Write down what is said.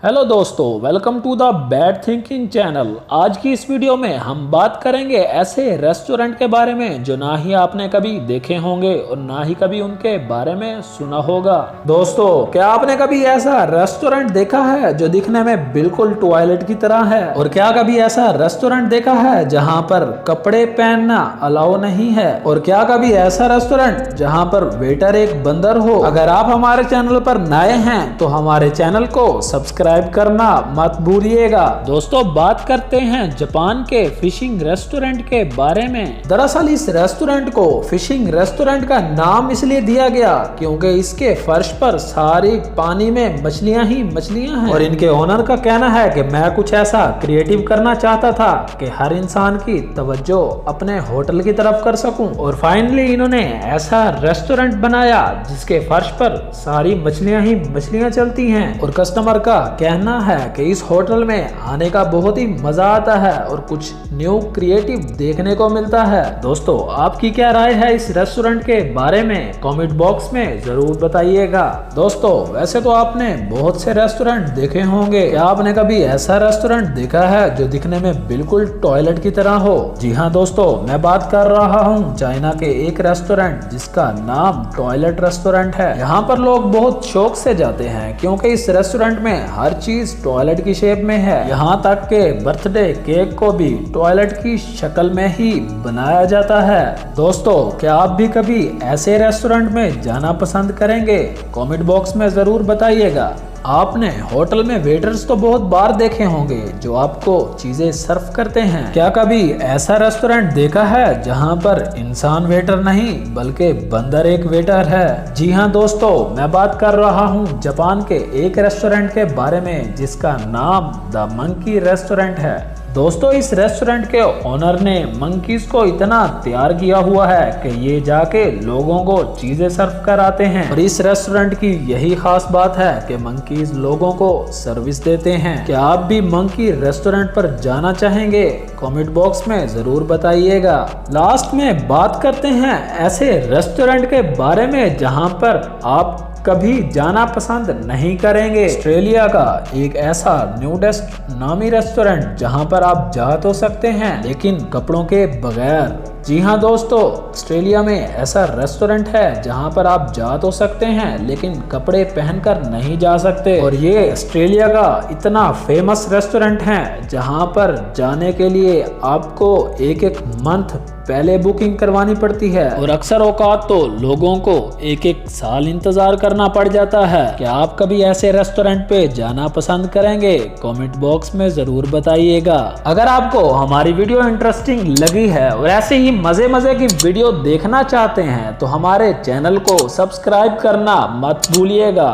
Hello दोस्तों, welcome to the bad thinking channel. आज की इस वीडियो में हम बात करेंगे ऐसे रेस्टोरेंट के बारे में जो ना ही आपने कभी देखे होंगे और ना ही कभी उनके बारे में सुना होगा। दोस्तों, क्या आपने कभी ऐसा रेस्टोरेंट देखा है जो दिखने में बिल्कुल टॉयलेट की तरह है? और क्या कभी ऐसा रेस्टोरेंट देखा है जहाँ पर कपड़े पहनना अलाउ नहीं है? और क्या कभी ऐसा रेस्टोरेंट जहाँ पर वेटर एक बंदर हो? अगर आप हमारे चैनल पर नए हैं तो हमारे चैनल को सब्सक्राइब करना मत भूलिएगा। दोस्तों, बात करते हैं जापान के फिशिंग रेस्टोरेंट के बारे में। दरअसल इस रेस्टोरेंट को फिशिंग रेस्टोरेंट का नाम इसलिए दिया गया क्योंकि इसके फर्श पर सारी पानी में मछलियां ही मछलियां हैं। और इनके ओनर का कहना है कि मैं कुछ ऐसा क्रिएटिव करना चाहता था कि हर इंसान की तवज्जो अपने होटल की तरफ कर सकूं। और फाइनली इन्होंने ऐसा रेस्टोरेंट बनाया जिसके फर्श पर सारी मछलियां ही मछलियां चलती हैं। और कस्टमर का कहना है कि इस होटल में आने का बहुत ही मजा आता है और कुछ न्यू क्रिएटिव देखने को मिलता है। दोस्तों, आपकी क्या राय है इस रेस्टोरेंट के बारे में? कमेंट बॉक्स में जरूर बताइएगा। दोस्तों, वैसे तो आपने बहुत से रेस्टोरेंट देखे होंगे, क्या आपने कभी ऐसा रेस्टोरेंट देखा है जो दिखने में बिल्कुल टॉयलेट की तरह हो? जी हाँ दोस्तों, मैं बात कर रहा हूँ चाइना के एक रेस्टोरेंट जिसका नाम टॉयलेट रेस्टोरेंट है। यहाँ पर लोग बहुत शौक से जाते हैं क्योंकि इस रेस्टोरेंट में हर चीज टॉयलेट की शेप में है। यहाँ तक के बर्थडे केक को भी टॉयलेट की शक्ल में ही बनाया जाता है। दोस्तों, क्या आप भी कभी ऐसे रेस्टोरेंट में जाना पसंद करेंगे? कमेंट बॉक्स में जरूर बताइएगा। आपने होटल में वेटर्स तो बहुत बार देखे होंगे जो आपको चीजें सर्व करते हैं। क्या कभी ऐसा रेस्टोरेंट देखा है जहां पर इंसान वेटर नहीं बल्कि बंदर एक वेटर है? जी हाँ दोस्तों, मैं बात कर रहा हूँ जापान के एक रेस्टोरेंट के बारे में जिसका नाम द मंकी रेस्टोरेंट है। दोस्तों, इस रेस्टोरेंट के ओनर ने मंकीज को इतना तैयार किया हुआ है कि ये जाके लोगों को चीजें सर्व कराते हैं। और इस रेस्टोरेंट की यही खास बात है कि मंकीज लोगों को सर्विस देते हैं। क्या आप भी मंकी रेस्टोरेंट पर जाना चाहेंगे? कमेंट बॉक्स में जरूर बताइएगा। लास्ट में बात करते हैं ऐसे रेस्टोरेंट के बारे में जहां पर आप कभी जाना पसंद नहीं करेंगे। ऑस्ट्रेलिया का एक ऐसा न्यूडेस्ट नामी रेस्टोरेंट जहां पर आप जा तो सकते हैं लेकिन कपड़ों के बगैर। जी हाँ दोस्तों, ऑस्ट्रेलिया में ऐसा रेस्टोरेंट है जहां पर आप जा तो सकते हैं लेकिन कपड़े पहनकर नहीं जा सकते। और ये ऑस्ट्रेलिया का इतना फेमस रेस्टोरेंट है जहां पर जाने के लिए आपको एक मंथ पहले बुकिंग करवानी पड़ती है और अक्सर औकात तो लोगों को एक साल इंतजार करना पड़ जाता है। क्या आप कभी ऐसे रेस्टोरेंट पे जाना पसंद करेंगे? कमेंट बॉक्स में जरूर बताइएगा। अगर आपको हमारी वीडियो इंटरेस्टिंग लगी है और ऐसे ही मजे की वीडियो देखना चाहते हैं तो हमारे चैनल को सब्सक्राइब करना मत भूलिएगा।